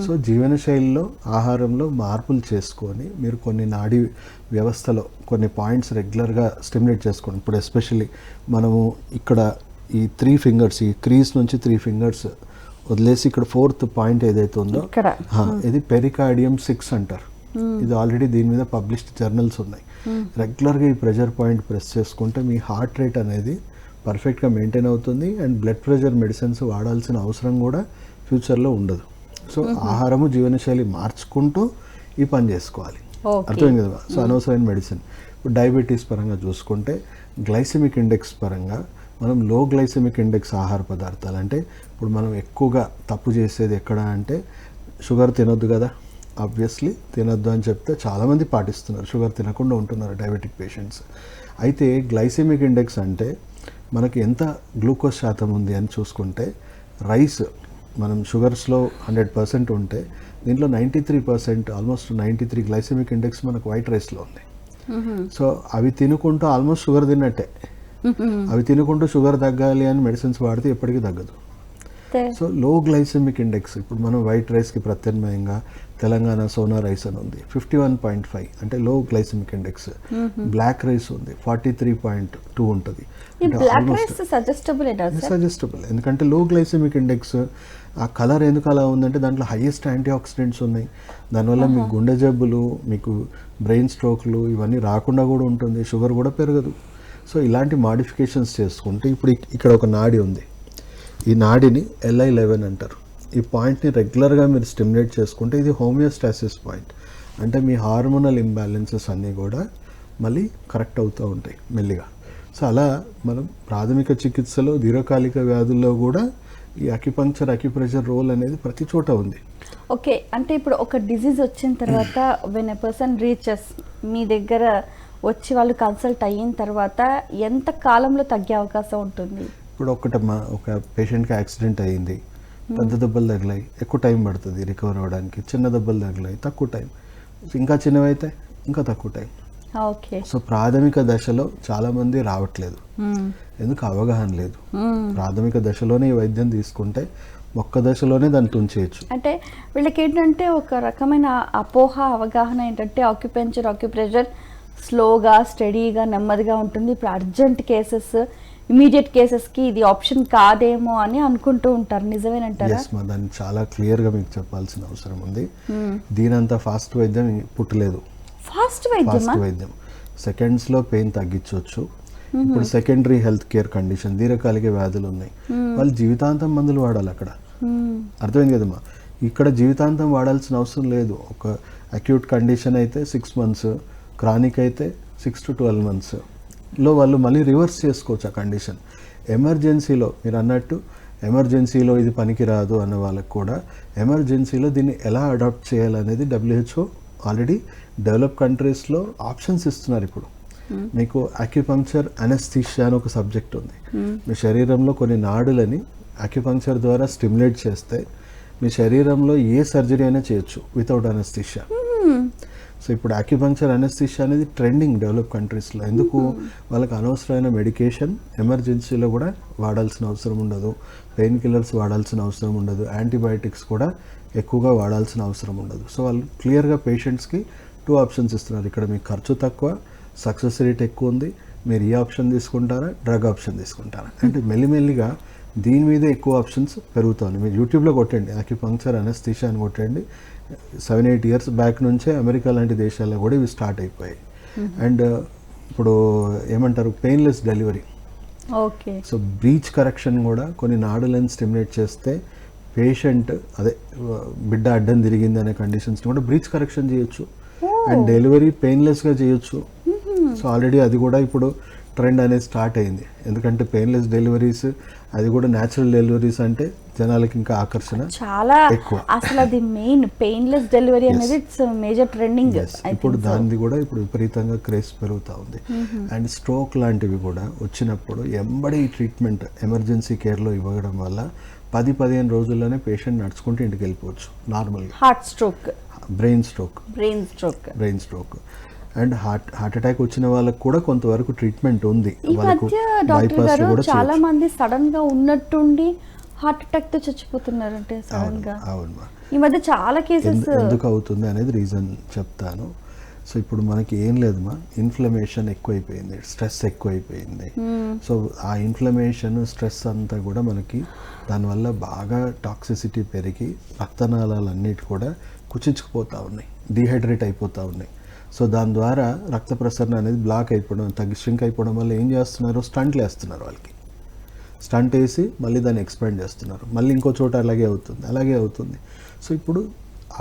సో జీవనశైలిలో ఆహారంలో మార్పులు చేసుకొని మీరు కొన్ని నాడీ వ్యవస్థలో కొన్ని పాయింట్స్ రెగ్యులర్గా స్టిమ్యులేట్ చేసుకోండి. ఇప్పుడు ఎస్పెషల్లీ మనము ఇక్కడ ఈ 3 ఫింగర్స్, ఈ క్రీజ్ నుంచి 3 ఫింగర్స్ వదిలేసి ఇక్కడ 4th పాయింట్ ఏదైతే ఉందో ఇది పెరికార్డియం 6 అంటారు. ఇది ఆల్రెడీ దీని మీద పబ్లిష్డ్ జర్నల్స్ ఉన్నాయి. రెగ్యులర్గా ఈ ప్రెషర్ పాయింట్ ప్రెస్ చేసుకుంటే మీ హార్ట్ రేట్ అనేది పర్ఫెక్ట్గా మెయింటైన్ అవుతుంది అండ్ బ్లడ్ ప్రెషర్ మెడిసిన్స్ వాడాల్సిన అవసరం కూడా ఫ్యూచర్లో ఉండదు. సో ఆహారము జీవనశైలి మార్చుకుంటూ ఈ పని చేసుకోవాలి. అర్థమైంది కదా? సో అనవసరమైన మెడిసిన్ ఇప్పుడు డయాబెటీస్ పరంగా చూసుకుంటే గ్లైసెమిక్ ఇండెక్స్ పరంగా మనం లో గ్లైసెమిక్ ఇండెక్స్ ఆహార పదార్థాలు అంటే ఇప్పుడు మనం ఎక్కువగా తప్పు చేసేది ఎక్కడ అంటే షుగర్ తినొద్దు కదా, ఆబ్వియస్లీ తినొద్దు అని చెప్తే చాలామంది పాటిస్తున్నారు, షుగర్ తినకుండా ఉంటున్నారు డయాబెటిక్ పేషెంట్స్. అయితే గ్లైసెమిక్ ఇండెక్స్ అంటే మనకి ఎంత గ్లూకోజ్ శాతం ఉంది అని చూసుకుంటే రైస్ మనం షుగర్స్లో 100% ఉంటే దీంట్లో 93%, ఆల్మోస్ట్ 93 గ్లైసెమిక్ ఇండెక్స్ మనకు వైట్ రైస్లో ఉంది. సో అవి తినుకుంటూ ఆల్మోస్ట్ షుగర్ తిన్నట్టే. అవి తినుకుంటూ షుగర్ తగ్గాలి అని మెడిసిన్స్ వాడితే ఎప్పటికీ తగ్గదు. సో లో గ్లైసెమిక్ ఇండెక్స్ ఇప్పుడు మనం వైట్ రైస్కి ప్రత్యామ్నాయంగా తెలంగాణ సోనా రైస్ అని ఉంది 51.5 అంటే లో గ్లైసెమిక్ ఇండెక్స్. బ్లాక్ రైస్ ఉంది 43.2 ఉంటుంది. సజెస్టబుల్ ఎందుకంటే లో గ్లైసెమిక్ ఇండెక్స్. ఆ కలర్ ఎందుకు అలా ఉందంటే దాంట్లో హైయెస్ట్ యాంటీ ఆక్సిడెంట్స్ ఉన్నాయి. దానివల్ల మీకు గుండె జబ్బులు, మీకు బ్రెయిన్ స్ట్రోక్లు ఇవన్నీ రాకుండా కూడా ఉంటుంది, షుగర్ కూడా పెరగదు. సో ఇలాంటి మాడిఫికేషన్స్ చేసుకుంటే ఇప్పుడు ఇక్కడ ఒక నాడి ఉంది, ఈ నాడిని LI11 అంటారు. ఈ పాయింట్ని రెగ్యులర్గా మీరు స్టిమ్యులేట్ చేసుకుంటే ఇది హోమియోస్టాసిస్ పాయింట్. అంటే మీ హార్మోనల్ ఇంబ్యాలెన్సెస్ అన్నీ కూడా మళ్ళీ కరెక్ట్ అవుతూ ఉంటాయి మెల్లిగా. సో అలా మనం ప్రాథమిక చికిత్సలో దీర్ఘకాలిక వ్యాధుల్లో కూడా ఈ అక్యుప్రెషర్ రోల్ అనేది ప్రతి చోట ఉంది. ఓకే, అంటే ఇప్పుడు ఒక డిజీజ్ వచ్చిన తర్వాత వెన్ ఎ పర్సన్ రీచెస్ మీ దగ్గర వచ్చి వాళ్ళు కన్సల్ట్ అయిన తర్వాత ఎంత కాలంలో తగ్గే అవకాశం ఉంటుంది? ఇప్పుడు ఒక పేషెంట్కి యాక్సిడెంట్ అయ్యింది, పెద్ద దెబ్బలు తగిలాయి, ఎక్కువ టైం పడుతుంది రికవర్ అవ్వడానికి. చిన్న దెబ్బలు తగిలాయి, తక్కువ టైం. ఇంకా చిన్నవైతే ఇంకా తక్కువ టైం. ఓకే. సో ప్రాథమిక దశలో చాలామంది రావట్లేదు, ఎందుకు అవగాహన లేదు. ప్రాథమిక దశలోనే ఈ వైద్యం తీసుకుంటే ఒక్క దశలోనే దాన్ని తుంచేయచ్చు. అంటే వీళ్ళకి ఏంటంటే ఒక రకమైన అపోహ, అవగాహన ఏంటంటే అక్యుప్రెషర్ స్లోగా, స్టడీగా, నెమ్మదిగా ఉంటుంది. ఇప్పుడు అర్జెంట్ కేసెస్, ఇమీడియట్ కేసెస్కి ఇది ఆప్షన్ కాదేమో అని అనుకుంటూ ఉంటారు. నిజమేనంటారా? దాన్ని చాలా క్లియర్గా మీకు చెప్పాల్సిన అవసరం ఉంది. దీనంత ఫాస్ట్ వైద్యం పుట్టలేదు. ఫాస్ట్ వైద్యం సెకండ్స్లో పెయిన్ తగ్గించవచ్చు. ఇప్పుడు సెకండరీ హెల్త్ కేర్ కండిషన్, దీర్ఘకాలిక వ్యాధులు ఉన్నాయి, వాళ్ళు జీవితాంతం మందులు వాడాలి అక్కడ. అర్థమైంది కదమ్మా? ఇక్కడ జీవితాంతం వాడాల్సిన అవసరం లేదు. ఒక అక్యూట్ కండిషన్ అయితే 6 months, క్రానిక్ అయితే 6 to 12 months లో వాళ్ళు మళ్ళీ రివర్స్ చేసుకోవచ్చు ఆ కండిషన్. ఎమర్జెన్సీలో మీరు అన్నట్టు ఎమర్జెన్సీలో ఇది పనికిరాదు అన్న వాళ్ళకి కూడా ఎమర్జెన్సీలో దీన్ని ఎలా అడాప్ట్ చేయాలనేది WHO ఆల్రెడీ డెవలప్ కంట్రీస్లో ఆప్షన్స్ ఇస్తున్నారు. ఇప్పుడు మీకు అక్యుపంక్చర్ అనస్థీషియా అని ఒక సబ్జెక్ట్ ఉంది. మీ శరీరంలో కొన్ని నాడులని అక్యుపంక్చర్ ద్వారా స్టిమ్యులేట్ చేస్తే మీ శరీరంలో ఏ సర్జరీ అయినా చేయొచ్చు వితౌట్ అనస్థీషియా. సో ఇప్పుడు అక్యుపంక్చర్ అనస్థీషియా అనేది ట్రెండింగ్ డెవలప్ కంట్రీస్లో. ఎందుకు? వాళ్ళకి అనవసరమైన మెడికేషన్ ఎమర్జెన్సీలో కూడా వాడాల్సిన అవసరం ఉండదు, పెయిన్ కిల్లర్స్ వాడాల్సిన అవసరం ఉండదు, యాంటీబయాటిక్స్ కూడా ఎక్కువగా వాడాల్సిన అవసరం ఉండదు. సో వాళ్ళు క్లియర్గా పేషెంట్స్కి 2 ఆప్షన్స్ ఇస్తున్నారు. ఇక్కడ మీకు ఖర్చు తక్కువ, సక్సెస్ రేట్ ఎక్కువ ఉంది, మీరు ఈ ఆప్షన్ తీసుకుంటారా, డ్రగ్ ఆప్షన్ తీసుకుంటారా అంటే మెల్లిమెల్లిగా దీని మీద ఎక్కువ ఆప్షన్స్ పెరుగుతుంది. మీరు యూట్యూబ్లో కొట్టండి అక్యుపంక్చర్ అనస్థీషియా అని కొట్టండి. 7-8 years బ్యాక్ నుంచే అమెరికా లాంటి దేశాల్లో కూడా ఇవి స్టార్ట్ అయిపోయాయి. అండ్ ఇప్పుడు ఏమంటారు, painless delivery. Okay. So breech correction కూడా కొన్ని నాడులను స్టిమ్యులేట్ చేస్తే పేషెంట్ బిడ్డ అడ్డం తిరిగింది అనే కండిషన్స్ కూడా బ్రీచ్ కరెక్షన్ చేయొచ్చు అండ్ డెలివరీ పెయిన్లెస్గా చేయొచ్చు. సో ఆల్రెడీ అది కూడా ఇప్పుడు ట్రెండ్ అనేది స్టార్ట్ అయింది. ఎందుకంటే పెయిన్లెస్ డెలివరీస్, అది కూడా న్యాచురల్ డెలివరీస్ అంటే జనాలకి ఇంకా ఆకర్షణ చాలా ఎక్కువ. అసలు అది మెయిన్ పెయిన్లెస్ డెలివరీ అనేది ఇట్స్ మేజర్ ట్రెండింగ్. ఇప్పుడు దానిది కూడా ఇప్పుడు విపరీతంగా క్రేజ్ పెరుగుతూ ఉంది. అండ్ స్ట్రోక్ లాంటివి కూడా వచ్చినప్పుడు ఎంబడి ట్రీట్మెంట్ ఎమర్జెన్సీ కేర్లో ఇవ్వడం వల్ల 10-15 రోజుల్లోనే పేషెంట్ నడుచుకుంటూ ఇంటికి వెళ్ళిపోవచ్చు నార్మల్గా. Heart stroke, brain stroke and heart attack వచ్చిన వాళ్ళకి కూడా కొంతవరకు ట్రీట్మెంట్ ఉంది. ఈ మధ్య డాక్టర్ గారు చాలా మంది సడన్ గా ఉన్నట్టుండి హార్ట్ అటాక్ తో చచ్చిపోతున్నారు. అంటే సడన్ గా ఈ మధ్య చాలా కేసెస్ ఎందుకు అవుతుంది అనేది రీజన్ చెప్తాను. సో ఇప్పుడు మనకి ఏం లేదమ్మా, ఇన్ఫ్లమేషన్ ఎక్కువైపోయింది, స్ట్రెస్ ఎక్కువైపోయింది. సో ఆ ఇన్ఫ్లమేషన్ స్ట్రెస్ అంతా కూడా మనకి దానివల్ల బాగా టాక్సిసిటీ పెరిగి రక్తనాళాలన్నిటి కూడా కుచించుకుపోతూ ఉన్నాయి, డీహైడ్రేట్ అయిపోతూ ఉన్నాయి. సో దాని ద్వారా రక్త ప్రసరణ అనేది బ్లాక్ అయిపోవడం, ష్రింక్ అయిపోవడం వల్ల ఏం చేస్తున్నారు, స్టంట్లు వేస్తున్నారు. వాళ్ళకి స్టంట్ వేసి మళ్ళీ దాన్ని ఎక్స్పాండ్ చేస్తున్నారు, మళ్ళీ ఇంకో చోట అలాగే అవుతుంది. సో ఇప్పుడు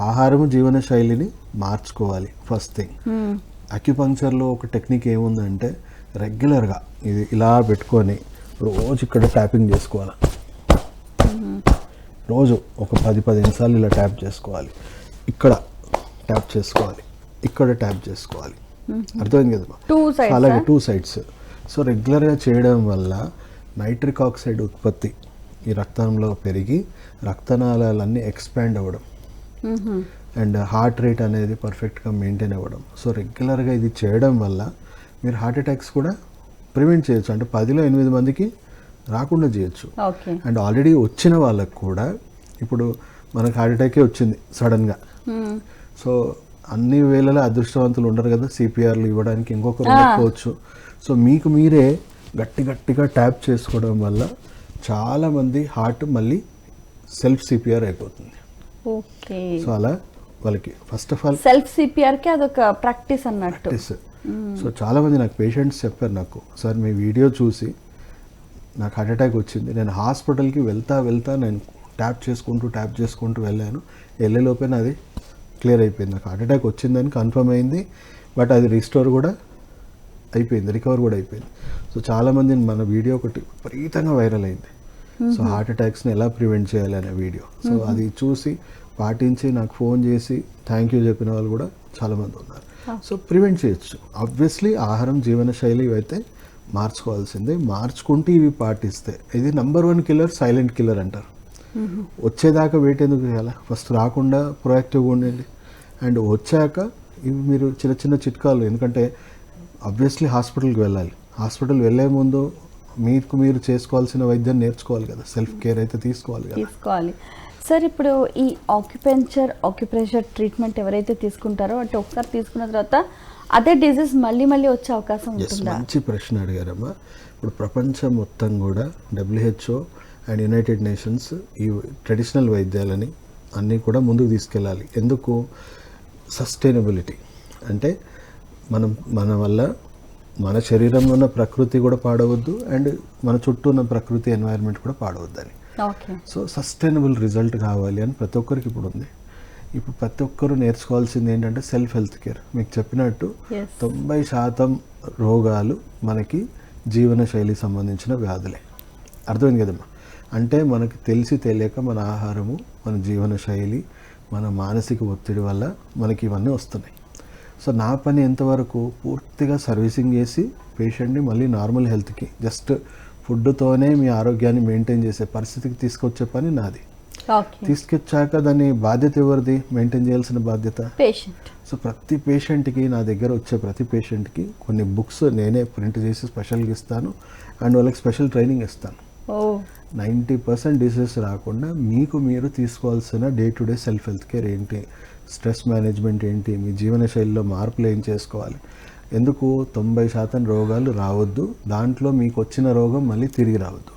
ఆహారము జీవన శైలిని మార్చుకోవాలి ఫస్ట్ థింగ్. అక్యుపంక్చర్లో ఒక టెక్నిక్ ఏముందంటే రెగ్యులర్గా ఇది ఇలా పెట్టుకొని రోజు ఇక్కడ ట్యాపింగ్ చేసుకోవాలి. రోజు ఒక 10-15 సార్లు ఇలా ట్యాప్ చేసుకోవాలి. ఇక్కడ ట్యాప్ చేసుకోవాలి, ఇక్కడ ట్యాప్ చేసుకోవాలి. అర్థమైంది కదమ్మా? అలాగే 2 సైడ్స్. సో రెగ్యులర్గా చేయడం వల్ల నైట్రిక్ ఆక్సైడ్ ఉత్పత్తి ఈ రక్తంలో పెరిగి రక్తనాళాలన్నీ ఎక్స్పాండ్ అవ్వడం అండ్ హార్ట్ రేట్ అనేది పర్ఫెక్ట్గా మెయింటైన్ అవ్వడం. సో రెగ్యులర్గా ఇది చేయడం వల్ల మీరు హార్ట్ అటాక్స్ కూడా ప్రివెంట్ చేయొచ్చు. అంటే 10లో 8 మందికి రాకుండా చేయొచ్చు. అండ్ ఆల్రెడీ వచ్చిన వాళ్ళకు కూడా ఇప్పుడు మనకు హార్ట్ అటాకే వచ్చింది సడన్గా. సో అన్ని వేళలా అదృష్టవంతులు ఉండరు కదా సిపిఆర్లు ఇవ్వడానికి, ఇంకొకరు ఉండకపోవచ్చు. సో మీకు మీరే గట్టిగా ట్యాప్ చేసుకోవడం వల్ల చాలామంది హార్ట్ మళ్ళీ సెల్ఫ్ సిపిఆర్ అయిపోతుంది. సో అలా వాళ్ళకి first of all self CPR కి అదొక ప్రాక్టీస్ అన్నట్టు. సో చాలామంది నాకు పేషెంట్స్ చెప్పారు, నాకు సార్ మీ వీడియో చూసి నాకు హార్ట్ అటాక్ వచ్చింది, నేను హాస్పిటల్కి వెళ్తా నేను ట్యాప్ చేసుకుంటూ వెళ్ళాను, వెళ్ళేలోపే నాది క్లియర్ అయిపోయింది, నాకు హార్ట్ అటాక్ వచ్చిందని కన్ఫర్మ్ అయింది, బట్ అది రికవర్ కూడా అయిపోయింది. సో చాలామంది మన వీడియో ఒకటి విపరీతంగా వైరల్ అయింది. సో హార్ట్ అటాక్స్ని ఎలా ప్రివెంట్ చేయాలి అనే వీడియో. సో అది చూసి పాటించి నాకు ఫోన్ చేసి థ్యాంక్ యూ చెప్పిన వాళ్ళు కూడా చాలామంది ఉన్నారు. సో ప్రివెంట్ చేయొచ్చు. ఆబ్వియస్లీ ఆహారం జీవన శైలి ఇవైతే మార్చుకోవాల్సిందే. మార్చుకుంటూ ఇవి పాటిస్తే ఇది నెంబర్ 1 కిల్లర్, సైలెంట్ కిల్లర్ అంటారు. వచ్చేదాకా వెయిట్ ఎందుకు చేయాలి, ఫస్ట్ రాకుండా ప్రొయాక్టివ్గా ఉండండి. అండ్ వచ్చాక ఇవి మీరు చిన్న చిట్కాలు, ఎందుకంటే ఆబ్వియస్లీ హాస్పిటల్కి వెళ్ళాలి. హాస్పిటల్ వెళ్ళే ముందు మీకు మీరు చేసుకోవాల్సిన వైద్యం నేర్చుకోవాలి కదా, సెల్ఫ్ కేర్ అయితే తీసుకోవాలి. సార్ ఇప్పుడు ఈ ఆక్యుప్రెషర్ ట్రీట్మెంట్ ఎవరైతే తీసుకుంటారో అంటే ఒకసారి తీసుకున్న తర్వాత అదే డిజీజ్ మళ్ళీ వచ్చే అవకాశం ఉంటుందా? మంచి ప్రశ్న అడిగారమ్మా. ఇప్పుడు ప్రపంచం మొత్తం కూడా WHO అండ్ యునైటెడ్ నేషన్స్ ఈ ట్రెడిషనల్ వైద్యాలని అన్నీ కూడా ముందుకు తీసుకెళ్ళాలి. ఎందుకు? సస్టైనబిలిటీ అంటే మన వల్ల మన శరీరంలో ఉన్న ప్రకృతి కూడా పాడవద్దు అండ్ మన చుట్టూ ఉన్న ప్రకృతి ఎన్వైరన్మెంట్ కూడా పాడవద్దని. సో సస్టైనబుల్ రిజల్ట్ కావాలి అని ప్రతి ఒక్కరికి ఇప్పుడు ఉంది. ఇప్పుడు ప్రతి ఒక్కరు నేర్చుకోవాల్సింది ఏంటంటే సెల్ఫ్ హెల్త్ కేర్. మీకు చెప్పినట్టు 90% రోగాలు మనకి జీవన శైలి సంబంధించిన వ్యాధులే. అర్థమైంది కదమ్మా? అంటే మనకి తెలియక మన ఆహారము, మన జీవన శైలి, మన మానసిక ఒత్తిడి వల్ల మనకి ఇవన్నీ వస్తున్నాయి. సో నా పని ఎంతవరకు పూర్తిగా సర్వీసింగ్ చేసి పేషెంట్ని మళ్ళీ నార్మల్ హెల్త్కి జస్ట్ ఫుడ్తోనే మీ ఆరోగ్యాన్ని మెయింటైన్ చేసే పరిస్థితికి తీసుకొచ్చే పని నాది. తీసుకొచ్చాక దాని బాధ్యత ఎవరిది? మెయింటైన్ చేయాల్సిన బాధ్యత పేషెంట్. సో ప్రతి పేషెంట్కి, నా దగ్గర వచ్చే ప్రతి పేషెంట్కి కొన్ని బుక్స్ నేనే ప్రింట్ చేసి స్పెషల్గా ఇస్తాను అండ్ వాళ్ళకి స్పెషల్ ట్రైనింగ్ ఇస్తాను. 90% డిసీజెస్ రాకుండా మీకు మీరు తీసుకోవాల్సిన day to day self health care ఏంటి, స్ట్రెస్ మేనేజ్మెంట్ ఏంటి, మీ జీవన శైలిలో మార్పులు ఏం చేసుకోవాలి. ఎందుకు 90% రోగాలు రావద్దు, దాంట్లో మీకు వచ్చిన రోగం మళ్ళీ తిరిగి రావద్దు.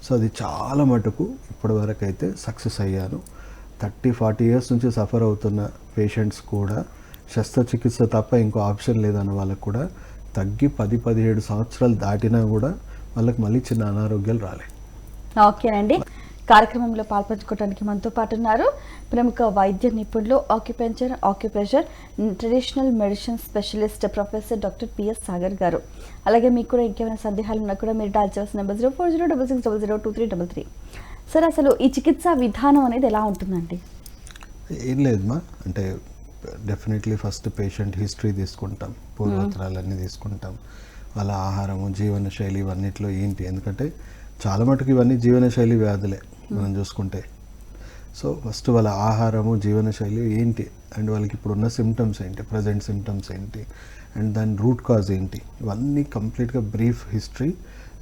సో అది చాలా మటుకు ఇప్పటి వరకు అయితే సక్సెస్ అయ్యాను. 30-40 ఇయర్స్ నుంచి సఫర్ అవుతున్న పేషెంట్స్ కూడా శస్త్రచికిత్స తప్ప ఇంకో ఆప్షన్ లేదన్న వాళ్ళకు కూడా తగ్గి 10-17 సంవత్సరాలు దాటినా కూడా వాళ్ళకి మళ్ళీ చిన్న అనారోగ్యాలు రాలే. ఓకేనండి. కార్యక్రమంలో పాల్పంచుకోవడానికి మనతో పాటు ఉన్నారు ప్రముఖ వైద్య నిపుణులు, acupuncture, acupressure, traditional medicine specialist professor doctor PS Sagar గారు. అలాగే మీకు కూడా ఇంకేమైనా సందేహాలు ఉన్నా కూడా మీరు డయల్ చేసిన నెంబర్ 0406600333. సార్, అసలు ఈ చికిత్సా విధానం అనేది ఎలా ఉంటుందండి? ఏం లేదమ్మా, అంటే డెఫినెట్లీ ఫస్ట్ పేషెంట్ హిస్టరీ తీసుకుంటాం, పూర్వోత్తరాలన్నీ తీసుకుంటాం, వాళ్ళ ఆహారము, జీవనశైలి ఇవన్నిట్లో ఏంటి, ఎందుకంటే చాలా మటుకు ఇవన్నీ జీవనశైలి వ్యాధులే మనం చూసుకుంటే. సో ఫస్ట్ వాళ్ళ ఆహారము, జీవనశైలి ఏంటి, అండ్ వాళ్ళకి ఇప్పుడున్న సిమ్టమ్స్ ఏంటి, ప్రజెంట్ సిమ్టమ్స్ ఏంటి, అండ్ దాని రూట్ కాజ్ ఏంటి, ఇవన్నీ కంప్లీట్గా brief history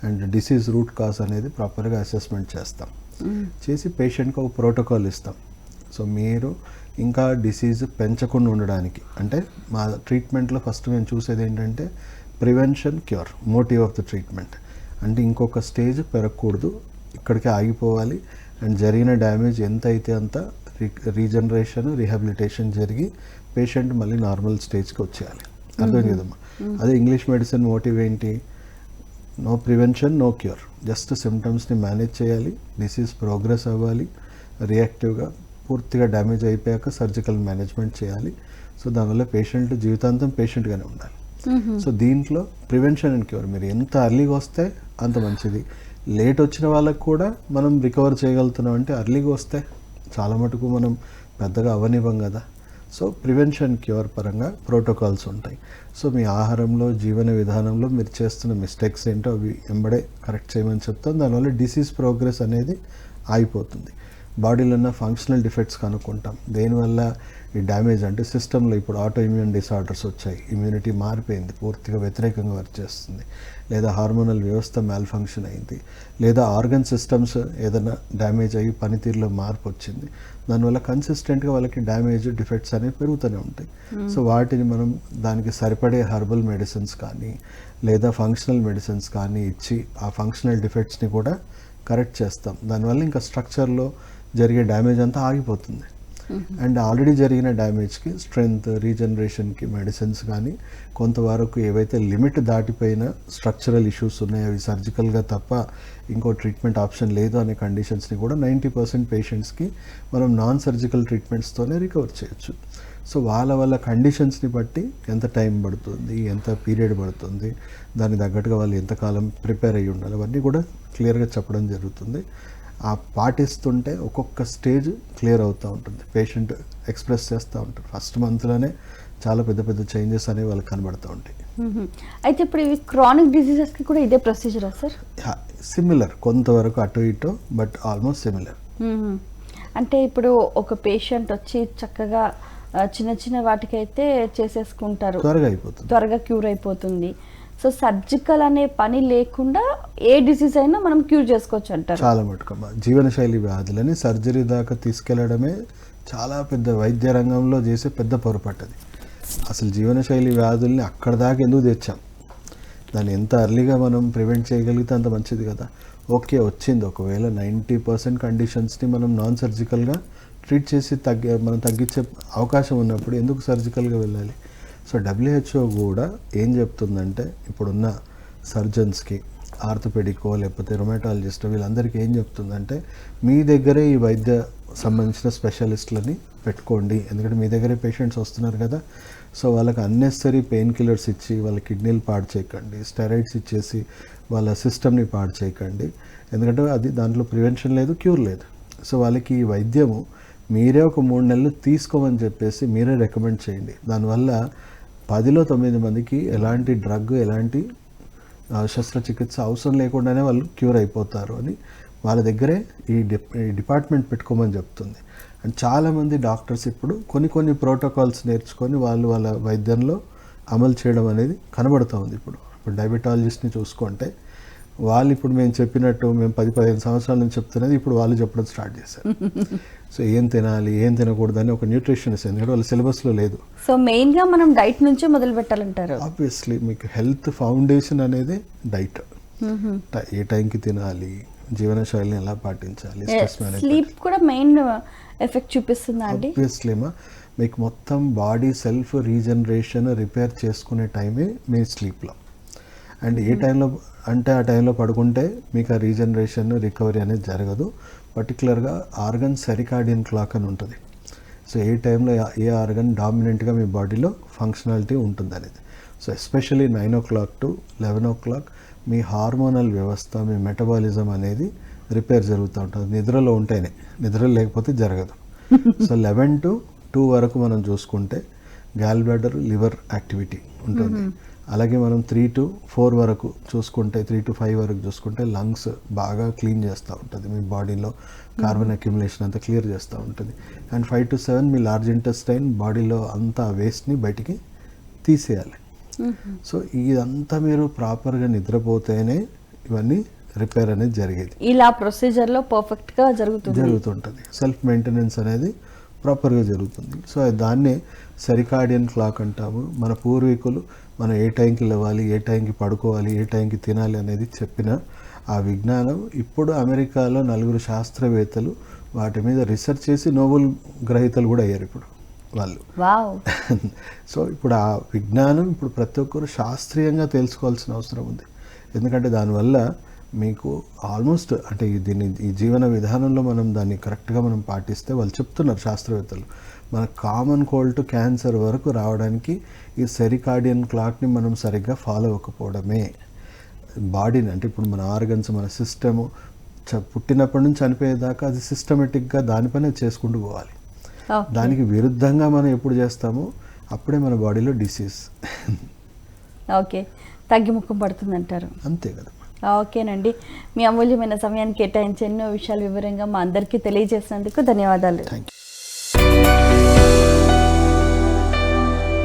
and disease root cause అనేది ప్రాపర్గా అసెస్మెంట్ చేస్తాం. చేసి పేషెంట్కి ఒక ప్రోటోకాల్ ఇస్తాం. సో మీరు ఇంకా డిసీజ్ పెంచకుండా ఉండడానికి, అంటే మా ట్రీట్మెంట్లో ఫస్ట్ మేము చూసేది ఏంటంటే prevention, cure, motive of the treatment. అంటే ఇంకొక స్టేజ్ పెరగకూడదు, ఇక్కడికి ఆగిపోవాలి, అండ్ జరిగిన డ్యామేజ్ ఎంత అయితే అంత రీజనరేషన్, రీహాబిలిటేషన్ జరిగి పేషెంట్ మళ్ళీ నార్మల్ స్టేజ్కి వచ్చేయాలి. అర్థం కదమ్మా? అదే ఇంగ్లీష్ మెడిసిన్ మోటివ్ ఏంటి? No prevention, no cure, just సిమ్టమ్స్ని మేనేజ్ చేయాలి, డిసీజ్ ప్రోగ్రెస్ అవ్వాలి, రియాక్టివ్గా పూర్తిగా డ్యామేజ్ అయిపోయాక సర్జికల్ మేనేజ్మెంట్ చేయాలి. సో దానివల్ల పేషెంట్ జీవితాంతం పేషెంట్గానే ఉండాలి. సో దీంట్లో ప్రివెన్షన్ అండ్ క్యూర్, మీరు ఎంత అర్లీగా వస్తే అంత మంచిది. లేట్ వచ్చిన వాళ్ళకు కూడా మనం రికవర్ చేయగలుగుతున్నాం. అంటే అర్లీగా వస్తే చాలా మటుకు మనం పెద్దగా అవనివ్వం కదా. సో ప్రివెన్షన్, క్యూర్ పరంగా ప్రోటోకాల్స్ ఉంటాయి. సో మీ ఆహారంలో, జీవన విధానంలో మీరు చేస్తున్న మిస్టేక్స్ ఏంటో అవి వెంబడే కరెక్ట్ చేయమని చెప్తాం. దానివల్ల డిసీజ్ ప్రోగ్రెస్ అనేది ఆగిపోతుంది. బాడీలో ఉన్న ఫంక్షనల్ డిఫెక్ట్స్ కనుక్కుంటాం. దేనివల్ల ఈ డ్యామేజ్, అంటే సిస్టంలో ఇప్పుడు ఆటో ఇమ్యూన్ డిసార్డర్స్ వచ్చాయి, ఇమ్యూనిటీ మారిపోయింది, పూర్తిగా వ్యతిరేకంగా వర్క్ చేస్తుంది, లేదా హార్మోనల్ వ్యవస్థ మ్యాల్ ఫంక్షన్ అయింది, లేదా ఆర్గన్ సిస్టమ్స్ ఏదైనా డ్యామేజ్ అయ్యి పనితీరులో మార్పు వచ్చింది. దానివల్ల కన్సిస్టెంట్గా వాళ్ళకి డ్యామేజ్, డిఫెక్ట్స్ అనేవి పెరుగుతూనే ఉంటాయి. సో వాటిని మనం దానికి సరిపడే హెర్బల్ మెడిసిన్స్ కానీ లేదా ఫంక్షనల్ మెడిసిన్స్ కానీ ఇచ్చి ఆ ఫంక్షనల్ డిఫెక్ట్స్ని కూడా కరెక్ట్ చేస్తాం. దానివల్ల ఇంకా స్ట్రక్చర్లో జరిగే డ్యామేజ్ అంతా ఆగిపోతుంది. అండ్ ఆల్రెడీ జరిగిన డ్యామేజ్కి స్ట్రెంగ్త్, రీజనరేషన్కి మెడిసిన్స్ కానీ, కొంతవరకు ఏవైతే లిమిట్ దాటిపోయిన స్ట్రక్చరల్ ఇష్యూస్ ఉన్నాయో అవి సర్జికల్గా తప్ప ఇంకో ట్రీట్మెంట్ ఆప్షన్ లేదు అనే కండిషన్స్ని కూడా 90% పేషెంట్స్కి మనం నాన్ సర్జికల్ ట్రీట్మెంట్స్తోనే రికవర్ చేయొచ్చు. సో వాళ్ళ కండిషన్స్ని బట్టి ఎంత టైం పడుతుంది, ఎంత పీరియడ్ పడుతుంది, దానికి తగ్గట్టుగా వాళ్ళు ఎంతకాలం ప్రిపేర్ అయ్యి ఉండాలి, అవన్నీ కూడా క్లియర్గా చెప్పడం జరుగుతుంది. ఆ పాటిస్తుంటే ఒక్కొక్క స్టేజ్ క్లియర్ అవుతూ ఉంటుంది, పేషెంట్ ఎక్స్ప్రెస్ చేస్తూ ఉంటారు. ఫస్ట్ మంత్లోనే చాలా పెద్ద పెద్ద చేంజెస్ అనేవి వాళ్ళకి కనబడుతూ ఉంటాయి. అయితే ఇప్పుడు ఇవి క్రానిక్ డిసీజెస్కి కూడా ఇదే ప్రొసీజరా సార్? సిమిలర్, కొంతవరకు అటు ఇటు, బట్ ఆల్మోస్ట్ సిమిలర్. అంటే ఇప్పుడు ఒక పేషెంట్ వచ్చి చక్కగా చిన్న చిన్న వాటికైతే చేసేసుకుంటారు, త్వరగా క్యూర్ అయిపోతుంది. సో సర్జికల్ అనే పని లేకుండా ఏ డిసీజ్ అయినా మనం క్యూర్ చేసుకోవచ్చు అంటారు. చాలా మటుకమ్మా, జీవనశైలి వ్యాధులని సర్జరీ దాకా తీసుకెళ్లడమే చాలా పెద్ద వైద్య రంగంలో చేసే పెద్ద పొరపాటు. అసలు జీవనశైలి వ్యాధుల్ని అక్కడ దాకా ఎందుకు తెచ్చాం? దాన్ని ఎంత అర్లీగా మనం ప్రివెంట్ చేయగలిగితే అంత మంచిది కదా. ఓకే, వచ్చింది, ఒకవేళ 90% కండిషన్స్ని మనం నాన్ సర్జికల్గా ట్రీట్ చేసి మనం తగ్గించే అవకాశం ఉన్నప్పుడు ఎందుకు సర్జికల్గా వెళ్ళాలి? సో WHO కూడా ఏం చెప్తుందంటే, ఇప్పుడున్న సర్జన్స్కి, ఆర్థోపెడికో లేకపోతే రొమాటాలజిస్టో వీళ్ళందరికీ ఏం చెప్తుందంటే, మీ దగ్గరే ఈ వైద్య సంబంధించిన స్పెషలిస్టులని పెట్టుకోండి, ఎందుకంటే మీ దగ్గరే పేషెంట్స్ వస్తున్నారు కదా. సో వాళ్ళకి అన్నెసరీ పెయిన్ కిల్లర్స్ ఇచ్చి వాళ్ళ కిడ్నీలు పాడు చేయకండి, స్టెరాయిడ్స్ ఇచ్చేసి వాళ్ళ సిస్టమ్ని పాడు చేయకండి, ఎందుకంటే అది దాంట్లో ప్రివెన్షన్ లేదు, క్యూర్ లేదు. సో వాళ్ళకి ఈ వైద్యము మీరే ఒక 3 నెలలు తీసుకోమని చెప్పేసి మీరే రికమెండ్ చేయండి. దానివల్ల 10లో 9 మందికి ఎలాంటి డ్రగ్, ఎలాంటి శస్త్రచికిత్స అవసరం లేకుండానే వాళ్ళు క్యూర్ అయిపోతారు అని వాళ్ళ దగ్గరే ఈ డిపార్ట్మెంట్ పెట్టుకోమని చెప్తుంది. అండ్ చాలామంది డాక్టర్స్ ఇప్పుడు కొన్ని ప్రోటోకాల్స్ నేర్చుకొని వాళ్ళ వైద్యంలో అమలు చేయడం అనేది కనబడుతూ ఉంది. ఇప్పుడు డయాబెటాలజిస్ట్ని చూసుకుంటే వాళ్ళు ఇప్పుడు మేము చెప్పినట్టు, మేము 10-15 సంవత్సరాల నుంచి చెప్తున్నది ఇప్పుడు వాళ్ళు చెప్పడం స్టార్ట్ చేశారు. సో ఏం తినాలి, ఏం తినకూడదు అని ఒక న్యూట్రిషనిస్ట్, ఎందుకంటే వాళ్ళ సిలబస్లో లేదు. సో మెయిన్గా మనం డైట్ నుంచే మొదలు పెట్టాలంటారు. ఆబ్వియస్లీ మీకు హెల్త్ ఫౌండేషన్ అనేది డైట్. ఏ టైంకి తినాలి, జీవనశైలిని ఎలా పాటించాలి, స్ట్రెస్ మేనేజ్మెంట్, స్లీప్ కూడా మెయిన్ ఎఫెక్ట్ చూపిస్తుందా అండి? ఆబ్వియస్లీమా, మీకు మొత్తం బాడీ సెల్ఫ్ రీజనరేషన్, రిపేర్ చేసుకునే టైమే మీ స్లీప్లో. అండ్ ఏ టైంలో అంటే ఆ టైంలో పడుకుంటే మీకు ఆ రీజనరేషన్ రికవరీ అనేది జరగదు. పర్టికులర్గా ఆర్గన్ సెరికాడియన్ క్లాక్ అని ఉంటుంది. సో ఏ టైంలో ఏ ఆర్గన్ డామినెంట్గా మీ బాడీలో ఫంక్షనాలిటీ ఉంటుంది అనేది. So especially 9 o'clock to 11 o'clock me hormonal వ్యవస్థ, మీ మెటబాలిజం అనేది రిపేర్ జరుగుతూ ఉంటుంది. నిద్రలో ఉంటేనే, నిద్ర లేకపోతే జరగదు. సో 11 to 2 వరకు మనం చూసుకుంటే గ్యాల్ బ్లాడర్, లివర్ యాక్టివిటీ ఉంటుంది. అలాగే మనం 3 to 4 వరకు చూసుకుంటే, 3 to 5 వరకు చూసుకుంటే లంగ్స్ బాగా క్లీన్ చేస్తూ ఉంటుంది. మీ బాడీలో కార్బన్ అక్యుములేషన్ అంతా క్లియర్ చేస్తూ ఉంటుంది. And 5 to 7 me large intestine బాడీలో అంతా వేస్ట్ని బయటికి తీసేయాలి. సో ఇదంతా మీరు ప్రాపర్గా నిద్రపోతేనే ఇవన్నీ రిపేర్ అనేది జరిగేది. ఇలా ప్రొసీజర్లో పర్ఫెక్ట్గా జరుగుతుంటుంది. సెల్ఫ్ మెయింటెనెన్స్ అనేది ప్రాపర్గా జరుగుతుంది. సో దాన్నే సెరికాడియన్ క్లాక్ అంటాము. మన పూర్వీకులు మనం ఏ టైంకి లేవాలి, ఏ టైంకి పడుకోవాలి, ఏ టైంకి తినాలి అనేది చెప్పిన ఆ విజ్ఞానం ఇప్పుడు అమెరికాలో 4 శాస్త్రవేత్తలు వాటి మీద రీసెర్చ్ చేసి నోబెల్ గ్రహీతలు కూడా అయ్యారు ఇప్పుడు వాళ్ళు. సో ఇప్పుడు ఆ విజ్ఞానం ఇప్పుడు ప్రతి ఒక్కరు శాస్త్రీయంగా తెలుసుకోవాల్సిన అవసరం ఉంది. ఎందుకంటే దానివల్ల మీకు ఆల్మోస్ట్ అంటే ఈ జీవన విధానంలో మనం దాన్ని కరెక్ట్గా మనం పాటిస్తే, వాళ్ళు చెప్తున్నారు శాస్త్రవేత్తలు, మన కామన్ కోల్డ్ టు క్యాన్సర్ వరకు రావడానికి ఈ సెరికాడియన్ క్లాక్ని మనం సరిగ్గా ఫాలో అవ్వకపోవడమే. బాడీని అంటే ఇప్పుడు మన ఆర్గన్స్, మన సిస్టము పుట్టినప్పటి నుంచి చనిపోయేదాకా అది సిస్టమేటిక్గా దానిపైనే చేసుకుంటూ పోవాలి. దానికి విరుద్ధంగా మనం ఎప్పుడు చేస్తామో అప్పుడే మన బాడీలో డిసీజ్ తగ్గిముఖం పడుతుందంటారు. అంతే కదా. ఓకేనండి, మీ అమూల్యమైన సమయాన్ని కేటాయించి ఎన్నో విషయాలు వివరంగా మా అందరికీ తెలియజేసినందుకు ధన్యవాదాలు. Thank you.